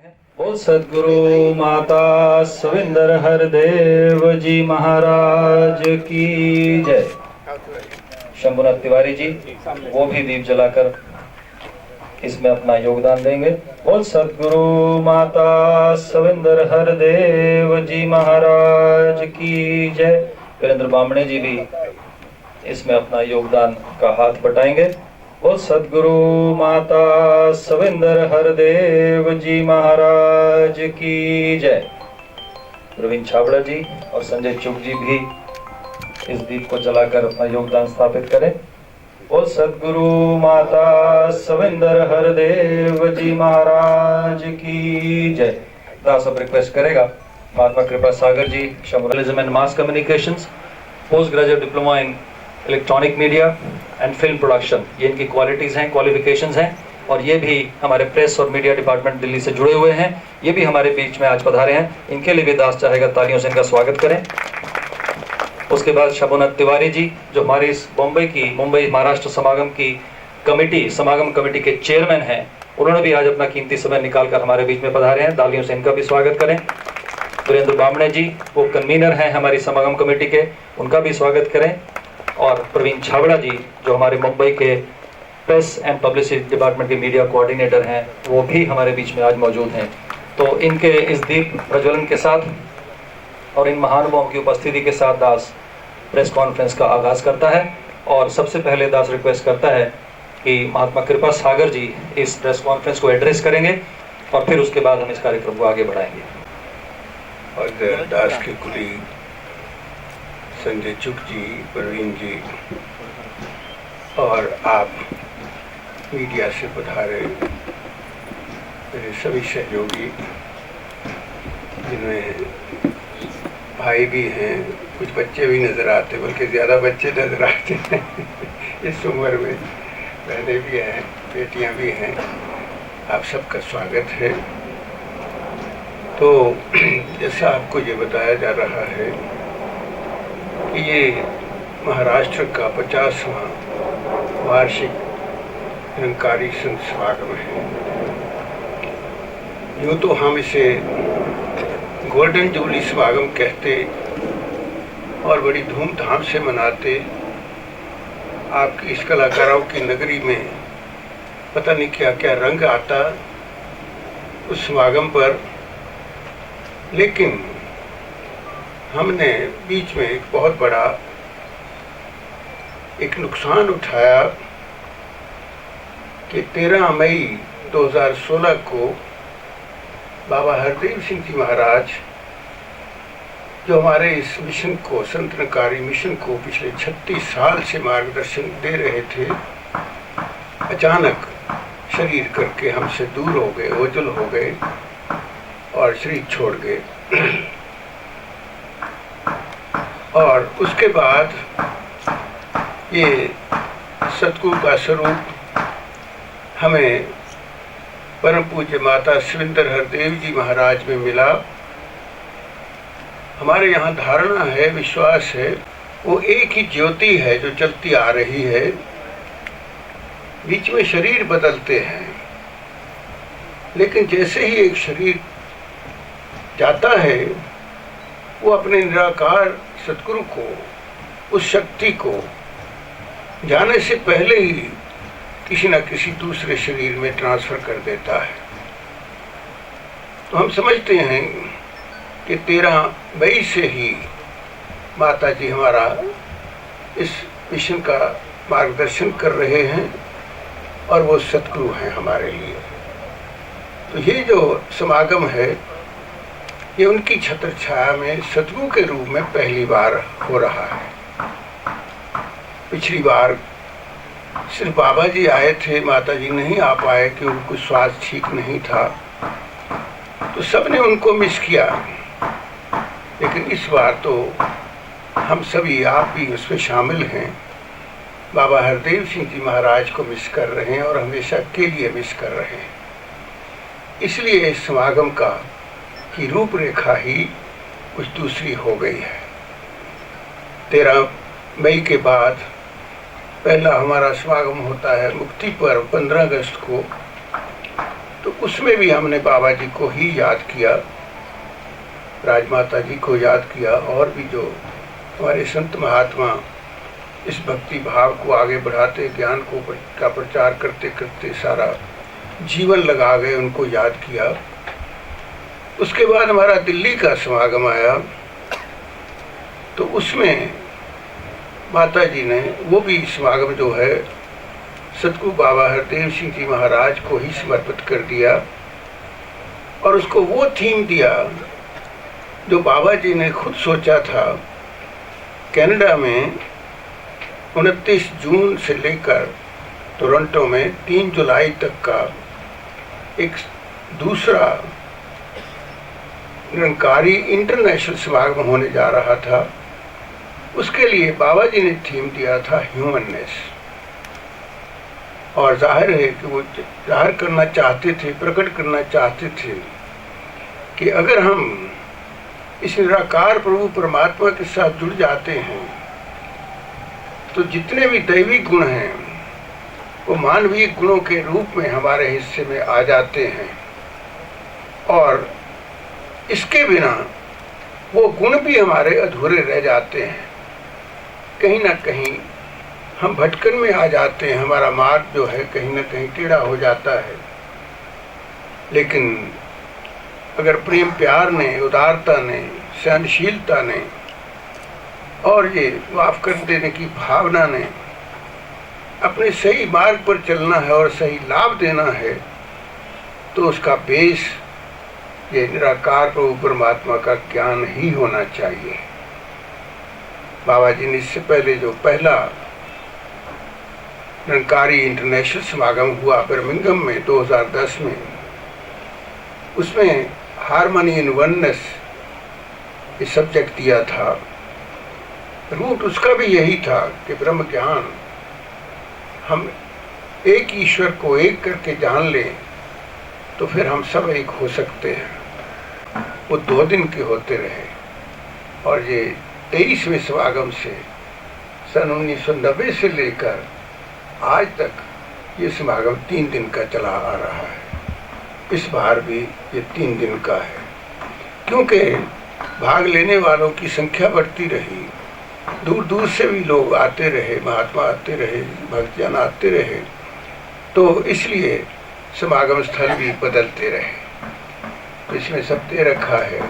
बोल सदगुरु माता सविंदर हरदेव जी महाराज की जय। शंभुनाथ तिवारी जी वो भी दीप जलाकर इसमें अपना योगदान देंगे। बोल सदगुरु माता सविंदर हरदेव जी महाराज की जय। वीरेंद्र बामणे जी भी इसमें अपना योगदान का हाथ बटाएंगे। बोल सदगुरु माता सविंदर हरदेव जी महाराज की जय। प्रवीण छाबड़ा जी और संजय चुग जी भी इस दीप को जलाकर अपना योगदान स्थापित करें। बोल सदगुरु माता सविंदर हरदेव जी महाराज की जय। दास अब रिक्वेस्ट करेगा Mahatma Kripa Sagar ji, journalism and mass communications, post graduate diploma in electronic media and film production, ये इनकी क्वालिटीज़ हैं, क्वालिफिकेशंस हैं। और ये भी हमारे प्रेस और मीडिया डिपार्टमेंट दिल्ली से जुड़े हुए हैं। ये भी हमारे बीच में आज पधारे हैं। इनके लिए भी दास चाहेगा तालियों से इनका स्वागत करें। उसके बाद शंभुनाथ तिवारी जी जो हमारी इस मुंबई महाराष्ट्र समागम कमेटी के चेयरमैन हैं, उन्होंने भी आज अपना कीमती समय निकालकर हमारे बीच में पधारे हैं। तालियों से इनका भी स्वागत करें। वीरेंद्र बामणे जी वो कन्वीनर हैं हमारी समागम कमेटी के, उनका भी स्वागत करें। और प्रवीण छाबड़ा जी जो हमारे मुंबई के प्रेस एंड पब्लिसिटी डिपार्टमेंट के मीडिया कोऑर्डिनेटर हैं, वो भी हमारे बीच में आज मौजूद हैं। तो इनके इस दीप प्रज्वलन के साथ और इन महानुभावों की उपस्थिति के साथ दास प्रेस कॉन्फ्रेंस का आगाज़ करता है। और सबसे पहले दास रिक्वेस्ट करता है कि महात्मा कृपा सागर जी इस प्रेस कॉन्फ्रेंस को एड्रेस करेंगे और फिर उसके बाद हम इस कार्यक्रम को आगे बढ़ाएंगे। और दास के कुली संजय चुग जी, प्रवीण जी और आप मीडिया से पधारे मेरे सभी सहयोगी, जिनमें भाई भी हैं, कुछ बच्चे भी नज़र आते, बल्कि ज़्यादा बच्चे नज़र आते हैं इस उम्र में, बहनें भी हैं, बेटियां भी हैं, आप सबका स्वागत है। तो जैसा आपको ये बताया जा रहा है कि ये महाराष्ट्र का 50वां वार्षिक निरंकारी संत समागम है। यूँ तो हम इसे गोल्डन जुबली समागम कहते और बड़ी धूमधाम से मनाते। आपकी इस कलाकारों की नगरी में पता नहीं क्या क्या रंग आता उस समागम पर, लेकिन हमने बीच में एक बहुत बड़ा एक नुकसान उठाया कि 13 मई 2016 को बाबा हरदेव सिंह जी महाराज जो हमारे इस मिशन को, संत निरंकारी मिशन को पिछले 36 साल से मार्गदर्शन दे रहे थे, अचानक शरीर करके हमसे दूर हो गए, ओझल हो गए और शरीर छोड़ गए। और उसके बाद ये सतगुरु का स्वरूप हमें परम पूज्य माता सविंदर हरदेव जी महाराज में मिला। हमारे यहाँ धारणा है, विश्वास है, वो एक ही ज्योति है जो चलती आ रही है। बीच में शरीर बदलते हैं, लेकिन जैसे ही एक शरीर जाता है वो अपने निराकार सतगुरु को, उस शक्ति को जाने से पहले ही किसी न किसी दूसरे शरीर में ट्रांसफर कर देता है। तो हम समझते हैं कि 13 मई से ही माता जी हमारा इस मिशन का मार्गदर्शन कर रहे हैं और वो सतगुरु हैं हमारे लिए। तो ये जो समागम है ये उनकी छत्र छाया में सतगुरु के रूप में पहली बार हो रहा है। पिछली बार सिर्फ बाबा जी आए थे, माता जी नहीं आ पाए कि उनको स्वास्थ्य ठीक नहीं था, तो सबने उनको मिस किया। लेकिन इस बार तो हम सभी, आप भी उसमें शामिल हैं, बाबा हरदेव सिंह जी महाराज को मिस कर रहे हैं और हमेशा के लिए मिस कर रहे हैं। इसलिए इस समागम का की रूपरेखा ही कुछ दूसरी हो गई है। 13 मई के बाद पहला हमारा समागम होता है मुक्ति पर्व 15 अगस्त को, तो उसमें भी हमने बाबा जी को ही याद किया, राजमाता जी को याद किया, और भी जो हमारे संत महात्मा इस भक्ति भाव को आगे बढ़ाते, ज्ञान को का प्रचार करते करते सारा जीवन लगा गए, उनको याद किया। उसके बाद हमारा दिल्ली का समागम आया, तो उसमें माता जी ने वो भी समागम जो है सतगुरु बाबा हरदेव सिंह जी महाराज को ही समर्पित कर दिया, और उसको वो थीम दिया जो बाबा जी ने खुद सोचा था। कनाडा में 29 जून से लेकर टोरंटो में 3 जुलाई तक का एक दूसरा निरंकारी इंटरनेशनल समागम होने जा रहा था। उसके लिए बाबा जी ने थीम दिया था ह्यूमननेस, और जाहिर है कि वो जाहिर करना चाहते थे, प्रकट करना चाहते थे कि अगर हम इस निराकार प्रभु परमात्मा के साथ जुड़ जाते हैं तो जितने भी दैवी गुण हैं वो मानवीय गुणों के रूप में हमारे हिस्से में आ जाते हैं, और इसके बिना वो गुण भी हमारे अधूरे रह जाते हैं। कहीं ना कहीं हम भटकन में आ जाते हैं, हमारा मार्ग जो है कहीं ना कहीं टेढ़ा हो जाता है। लेकिन अगर प्रेम प्यार ने, उदारता ने, सहनशीलता ने और ये माफ़ कर देने की भावना ने अपने सही मार्ग पर चलना है और सही लाभ देना है, तो उसका बेस ये निराकार प्रभु परमात्मा का ज्ञान ही होना चाहिए। बाबा जी ने इससे पहले जो पहला निरंकारी इंटरनेशनल समागम हुआ बर्मिंघम में 2010 में, उसमें हार्मनी इन वननेस ये सब्जेक्ट दिया था। रूट उसका भी यही था कि ब्रह्म ज्ञान, हम एक ईश्वर को एक करके जान लें तो फिर हम सब एक हो सकते हैं। वो 2 दिन के होते रहे, और ये 23वें समागम से सन 1990 से लेकर आज तक ये समागम 3 दिन का चला आ रहा है। इस बार भी ये 3 दिन का है, क्योंकि भाग लेने वालों की संख्या बढ़ती रही, दूर दूर से भी लोग आते रहे, महात्मा आते रहे, भक्तजन आते रहे, तो इसलिए समागम स्थल भी बदलते रहे। तो इसमें सब दे रखा है,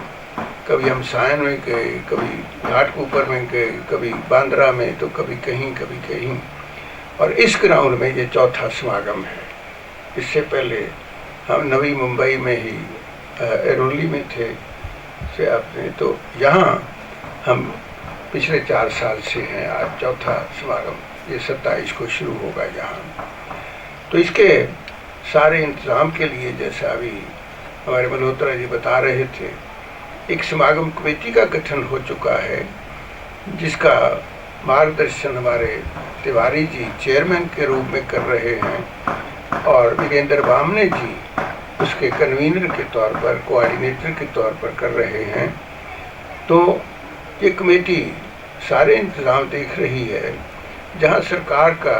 कभी हम सायन में गए, कभी घाटकोपर में गए, कभी बांद्रा में, तो कभी कहीं, और इस ग्राउंड में ये 4था समागम है। इससे पहले हम नवी मुंबई में ही एरोली में थे से आपने, तो यहाँ हम पिछले 4 साल से हैं। आज 4था समागम, ये 27 को शुरू होगा यहाँ। तो इसके सारे इंतज़ाम के लिए, जैसा अभी हमारे मल्होत्रा जी बता रहे थे, एक समागम कमेटी का गठन हो चुका है, जिसका मार्गदर्शन हमारे तिवारी जी चेयरमैन के रूप में कर रहे हैं, और वीरेंद्र बामने जी उसके कन्वीनर के तौर पर, कोऑर्डिनेटर के तौर पर कर रहे हैं। तो ये कमेटी सारे इंतज़ाम देख रही है, जहाँ सरकार का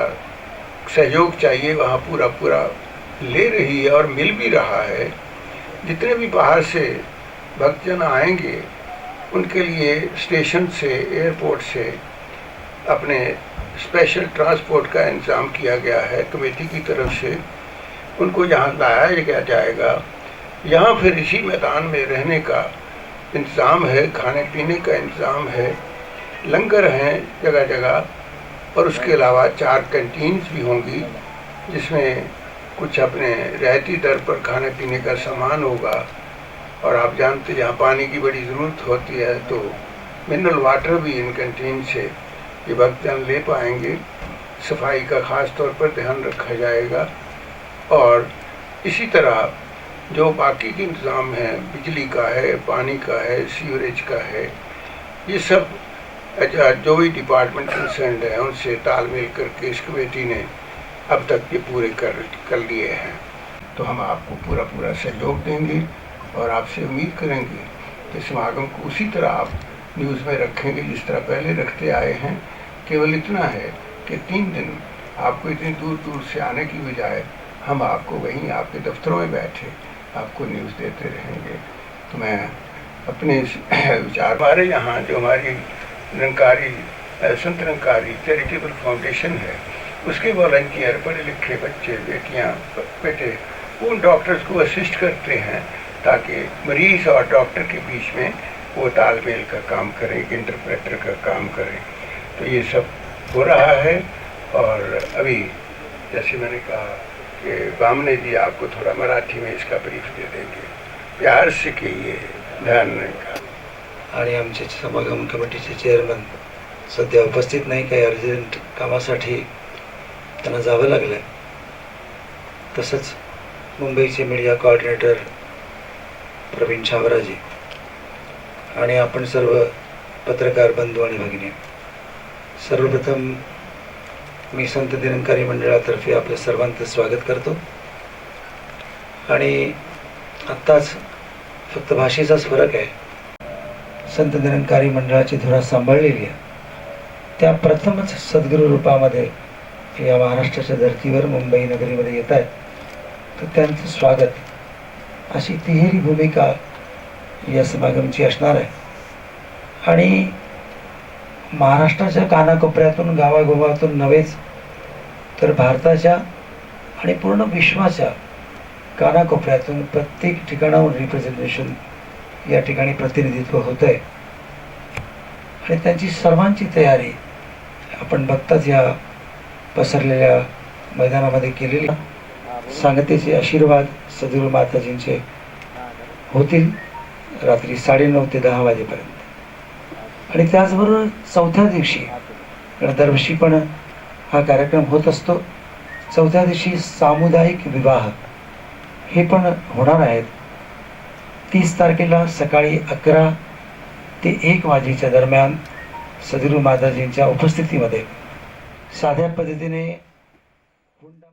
सहयोग चाहिए वहाँ पूरा ले रही है, और मिल भी रहा है। जितने भी बाहर से भक्तजन आएंगे उनके लिए स्टेशन से, एयरपोर्ट से अपने स्पेशल ट्रांसपोर्ट का इंतज़ाम किया गया है कमेटी की तरफ से। उनको यहाँ लाया जाएगा, यहाँ फिर इसी मैदान में रहने का इंतज़ाम है, खाने पीने का इंतज़ाम है, लंगर हैं जगह जगह, और उसके अलावा 4 कैंटीन्स भी होंगी, जिसमें कुछ अपने रियायती दर पर खाने पीने का सामान होगा। और आप जानते हैं यहाँ पानी की बड़ी ज़रूरत होती है, तो मिनरल वाटर भी इन कैंटीन से ये भक्तजन ले पाएंगे। सफाई का ख़ास तौर पर ध्यान रखा जाएगा, और इसी तरह जो बाकी के इंतज़ाम हैं, बिजली का है, पानी का है, सीवरेज का है, ये सब जो भी डिपार्टमेंट कंसर्न है उनसे तालमेल करके इस कमेटी ने अब तक ये पूरे कर लिए हैं। तो हम आपको पूरा सहयोग देंगे, और आपसे उम्मीद करेंगे कि समागम को उसी तरह आप न्यूज़ में रखेंगे जिस तरह पहले रखते आए हैं। केवल इतना है कि 3 दिन आपको इतनी दूर दूर से आने की बजाय हम आपको वहीं आपके दफ्तरों में बैठे आपको न्यूज़ देते रहेंगे। तो मैं अपने विचार, हमारे यहाँ जो हमारी निरंकारी संत निरंकारी चैरिटेबल फाउंडेशन है, उसके वॉलंटियर पढ़े लिखे बच्चे बेटियाँ बेटे उन डॉक्टर्स को असिस्ट करते हैं ताकि मरीज़ और डॉक्टर के बीच में वो तालमेल का काम करें, इंटरप्रेटर का काम करें। तो ये सब हो रहा है। और अभी जैसे मैंने कहा कि बामने जी आपको थोड़ा मराठी में इसका ब्रीफ दे देंगे, प्यार से कहिए, ध्यान नहीं का। आणि आमचे समागम कमिटीचे चेअरमन सध्या उपस्थित नाही, काही अर्जंट कामासाठी त्यांना जावं लागलं आहे. तसंच मुंबईचे मीडिया कोऑर्डिनेटर प्रवीण छावराजी आणि आपण सर्व पत्रकार बंधू आणि भगिनी, सर्वप्रथम मी संत निरंकारी मंडळातर्फे आपल्या सर्वांचं स्वागत करतो. आणि आत्ताच फक्त भाषेचाच फरक आहे. संत निरंकारी मंडळाची धुरा सांभाळलेली आहे त्या प्रथमच सद्गुरू रूपामध्ये या महाराष्ट्राच्या धर्तीवर मुंबई नगरीमध्ये येत आहेत. तर त्यांचं स्वागत अशी तिहेरी भूमिका या समागमची असणार आहे. आणि महाराष्ट्राच्या कानाकोपऱ्यातून गावागोवातून नव्हेच तर भारताच्या आणि पूर्ण विश्वाच्या कानाकोपऱ्यातून प्रत्येक ठिकाणाहून रिप्रेझेंटेशन या ठिकाणी प्रतिनिधित्व होतं आहे. आणि त्यांची सर्वांची तयारी आपण बघताच या पसरलेल्या मैदानामध्ये केलेली. सांगतेचे आशीर्वाद सद्गुरू माताजींचे होतील रात्री 9:30 ते 10 वाजेपर्यंत. आणि त्याचबरोबर चौथ्या दिवशी, कारण दरवर्षी पण हा कार्यक्रम होत असतो, चौथ्या दिवशी सामुदायिक विवाह हे पण होणार आहेत. 30 तारखेला सकाळी 11 ते 1 वाजेच्या दरम्यान सद्गुरू माताजींच्या उपस्थितीमध्ये साध्या पद्धतीने हुंडा